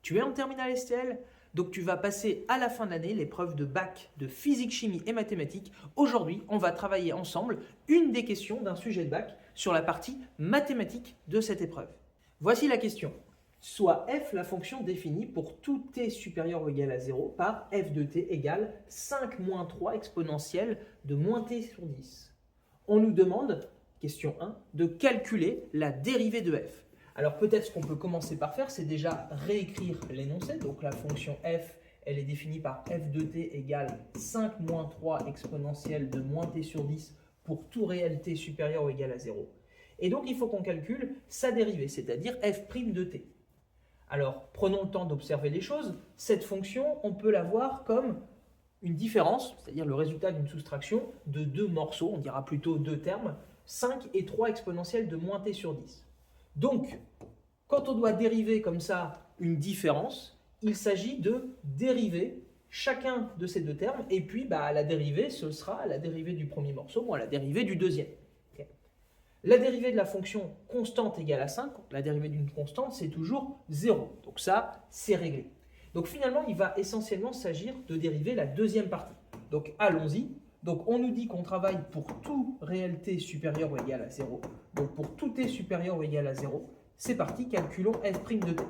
Tu es en terminale STL, donc tu vas passer à la fin de l'année l'épreuve de bac de physique, chimie et mathématiques. Aujourd'hui, on va travailler ensemble une des questions d'un sujet de bac sur la partie mathématique de cette épreuve. Voici la question. Soit f la fonction définie pour tout t supérieur ou égal à 0 par f de t égale 5 moins 3 exponentielle de moins t sur 10. On nous demande, question 1, de calculer la dérivée de f. Alors peut-être ce qu'on peut commencer par faire, c'est déjà réécrire l'énoncé. Donc la fonction f, elle est définie par f de t égale 5 moins 3 exponentielle de moins t sur 10 pour tout réel t supérieur ou égal à 0. Et donc il faut qu'on calcule sa dérivée, c'est-à-dire f' de t. Alors prenons le temps d'observer les choses. Cette fonction, on peut la voir comme une différence, c'est-à-dire le résultat d'une soustraction de deux morceaux, on dira plutôt deux termes, 5 et 3 exponentielle de moins t sur 10. Donc, quand on doit dériver comme ça une différence, il s'agit de dériver chacun de ces deux termes, et puis la dérivée, ce sera la dérivée du premier morceau moins la dérivée du deuxième. Okay. La dérivée de la fonction constante égale à 5, la dérivée d'une constante, c'est toujours 0. Donc ça, c'est réglé. Donc finalement, il va essentiellement s'agir de dériver la deuxième partie. Donc allons-y. Donc on nous dit qu'on travaille pour tout réel t supérieur ou égal à 0. Donc pour tout t supérieur ou égal à 0, c'est parti, calculons f' de t.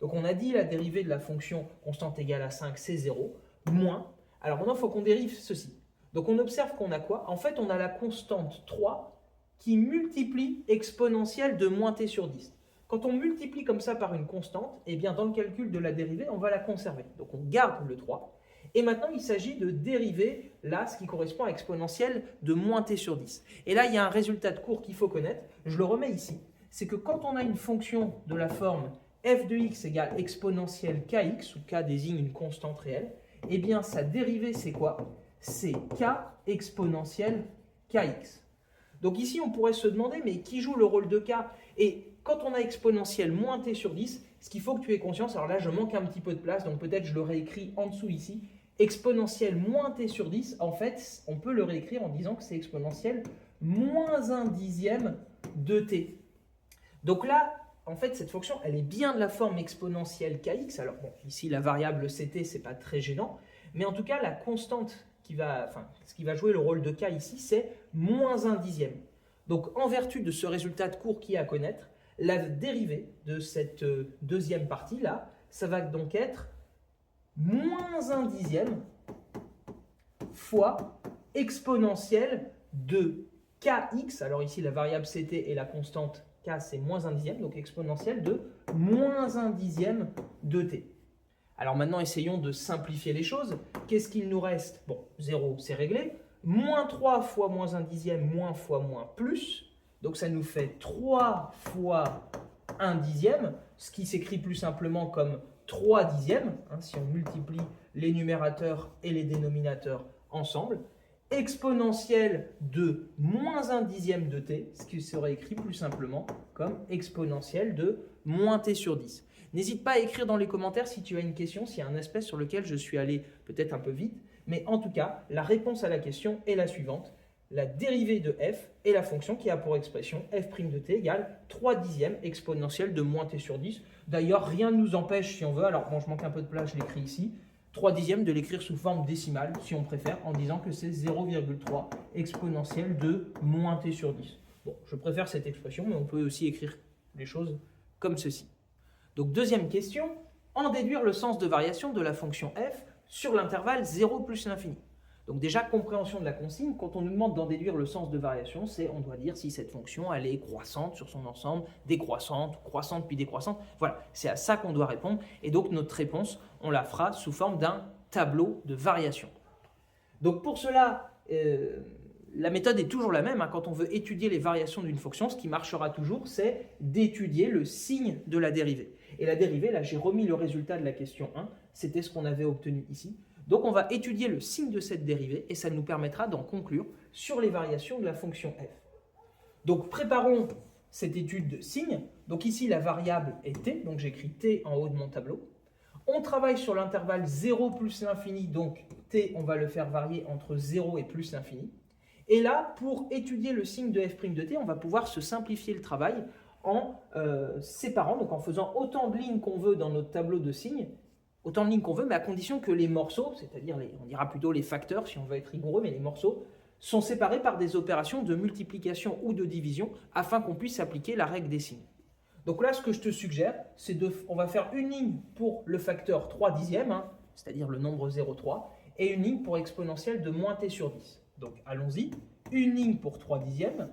Donc on a dit la dérivée de la fonction constante égale à 5, c'est 0, moins. Alors maintenant, il faut qu'on dérive ceci. Donc on observe qu'on a quoi? En fait, on a la constante 3 qui multiplie exponentielle de moins t sur 10. Quand on multiplie comme ça par une constante, eh bien dans le calcul de la dérivée, on va la conserver. Donc on garde le 3. Et maintenant, il s'agit de dériver là ce qui correspond à exponentielle de moins t sur 10. Et là, il y a un résultat de cours qu'il faut connaître. Je le remets ici. C'est que quand on a une fonction de la forme f de x égale exponentielle kx, où k désigne une constante réelle, eh bien sa dérivée, c'est quoi? C'est k exponentielle kx. Donc ici, on pourrait se demander, mais qui joue le rôle de k? Et quand on a exponentielle moins t sur 10, ce qu'il faut que tu aies conscience, alors là, je manque un petit peu de place, donc peut-être je le réécris en dessous ici. Exponentielle moins t sur 10, en fait, on peut le réécrire en disant que c'est exponentielle moins 1 dixième de t. Donc là, en fait, cette fonction, elle est bien de la forme exponentielle kx. Alors bon, ici, la variable ct, c'est pas très gênant, mais en tout cas, la constante ce qui va jouer le rôle de k ici, c'est moins 1 dixième. Donc en vertu de ce résultat de cours qui est à connaître, la dérivée de cette deuxième partie-là, ça va donc être moins 1 dixième fois exponentielle de kx. Alors ici, la variable ct et la constante k, c'est moins 1 dixième, donc exponentielle de moins 1 dixième de t. Alors maintenant, essayons de simplifier les choses. Qu'est-ce qu'il nous reste? Bon, 0, c'est réglé. Moins 3 fois moins 1 dixième, moins fois moins plus. Donc ça nous fait 3 fois 1 dixième, ce qui s'écrit plus simplement comme 3 dixièmes, si on multiplie les numérateurs et les dénominateurs ensemble. Exponentielle de moins 1 dixième de t, ce qui serait écrit plus simplement comme exponentielle de moins t sur 10. N'hésite pas à écrire dans les commentaires si tu as une question, s'il y a un aspect sur lequel je suis allé peut-être un peu vite. Mais en tout cas, la réponse à la question est la suivante. La dérivée de f est la fonction qui a pour expression f' de t égale 3 dixièmes exponentielle de moins t sur 10. D'ailleurs, rien ne nous empêche, si on veut, alors bon, je manque un peu de place, je l'écris ici, 3 dixièmes de l'écrire sous forme décimale, si on préfère, en disant que c'est 0,3 exponentielle de moins t sur 10. Bon, je préfère cette expression, mais on peut aussi écrire les choses comme ceci. Donc deuxième question, en déduire le sens de variation de la fonction f sur l'intervalle 0 plus l'infini. Donc déjà, compréhension de la consigne, quand on nous demande d'en déduire le sens de variation, c'est on doit dire si cette fonction elle est croissante sur son ensemble, décroissante, croissante puis décroissante. Voilà, c'est à ça qu'on doit répondre. Et donc notre réponse, on la fera sous forme d'un tableau de variation. Donc pour cela, la méthode est toujours la même. Quand on veut étudier les variations d'une fonction, ce qui marchera toujours, c'est d'étudier le signe de la dérivée. Et la dérivée, là j'ai remis le résultat de la question 1, c'était ce qu'on avait obtenu ici. Donc on va étudier le signe de cette dérivée et ça nous permettra d'en conclure sur les variations de la fonction f. Donc préparons cette étude de signe. Donc ici la variable est t, donc j'écris t en haut de mon tableau. On travaille sur l'intervalle 0 plus l'infini, donc t on va le faire varier entre 0 et plus l'infini. Et là, pour étudier le signe de f' de t, on va pouvoir se simplifier le travail en séparant, donc en faisant autant de lignes qu'on veut dans notre tableau de signes, autant de lignes qu'on veut, mais à condition que les morceaux, c'est-à-dire on dira plutôt les facteurs si on veut être rigoureux, mais les morceaux sont séparés par des opérations de multiplication ou de division afin qu'on puisse appliquer la règle des signes. Donc là, ce que je te suggère, c'est on va faire une ligne pour le facteur 3 dixièmes, c'est-à-dire le nombre 0,3, et une ligne pour exponentielle de moins t sur 10. Donc allons-y, une ligne pour 3 dixièmes,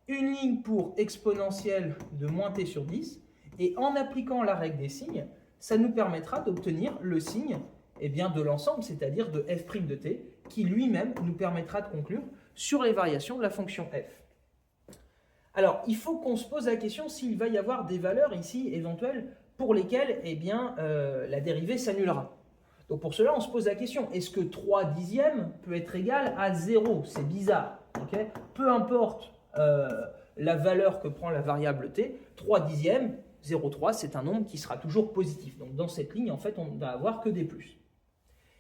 une ligne pour exponentielle de moins t sur 10, et en appliquant la règle des signes, ça nous permettra d'obtenir le signe de l'ensemble, c'est-à-dire de f' de t, qui lui-même nous permettra de conclure sur les variations de la fonction f. Alors, il faut qu'on se pose la question s'il va y avoir des valeurs ici éventuelles pour lesquelles la dérivée s'annulera. Donc pour cela, on se pose la question, est-ce que 3 dixièmes peut être égal à 0? C'est bizarre. Okay, peu importe la valeur que prend la variable t, 3 dixièmes, 0,3, c'est un nombre qui sera toujours positif. Donc dans cette ligne, en fait, on ne va avoir que des plus.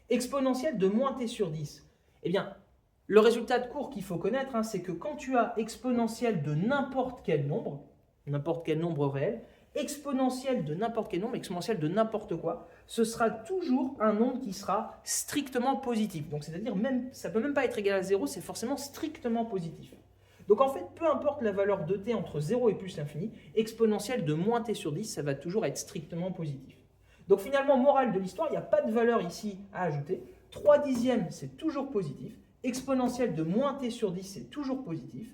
Exponentielle de moins t sur 10. Eh bien, le résultat de cours qu'il faut connaître, c'est que quand tu as exponentielle de n'importe quel nombre réel, exponentielle de n'importe quel nombre, exponentielle de n'importe quoi, ce sera toujours un nombre qui sera strictement positif. Donc c'est-à-dire ça ne peut même pas être égal à 0, c'est forcément strictement positif. Donc en fait, peu importe la valeur de t entre 0 et plus l'infini, exponentielle de moins t sur 10, ça va toujours être strictement positif. Donc finalement, morale de l'histoire, il n'y a pas de valeur ici à ajouter. 3 dixièmes, c'est toujours positif. Exponentielle de moins t sur 10, c'est toujours positif.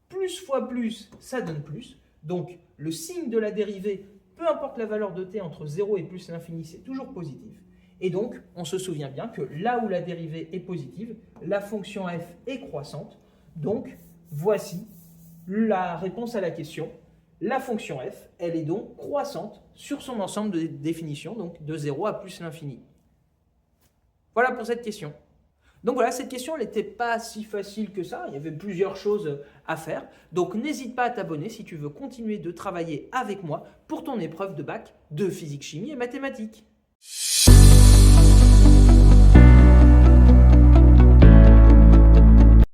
Plus fois plus, ça donne plus. Donc le signe de la dérivée, peu importe la valeur de t entre 0 et plus l'infini, c'est toujours positif. Et donc, on se souvient bien que là où la dérivée est positive, la fonction f est croissante. Donc, voici la réponse à la question. La fonction f, elle est donc croissante sur son ensemble de définitions, donc de 0 à plus l'infini. Voilà pour cette question. Donc voilà, cette question, elle n'était pas si facile que ça, il y avait plusieurs choses à faire. Donc n'hésite pas à t'abonner si tu veux continuer de travailler avec moi pour ton épreuve de bac de physique, chimie et mathématiques.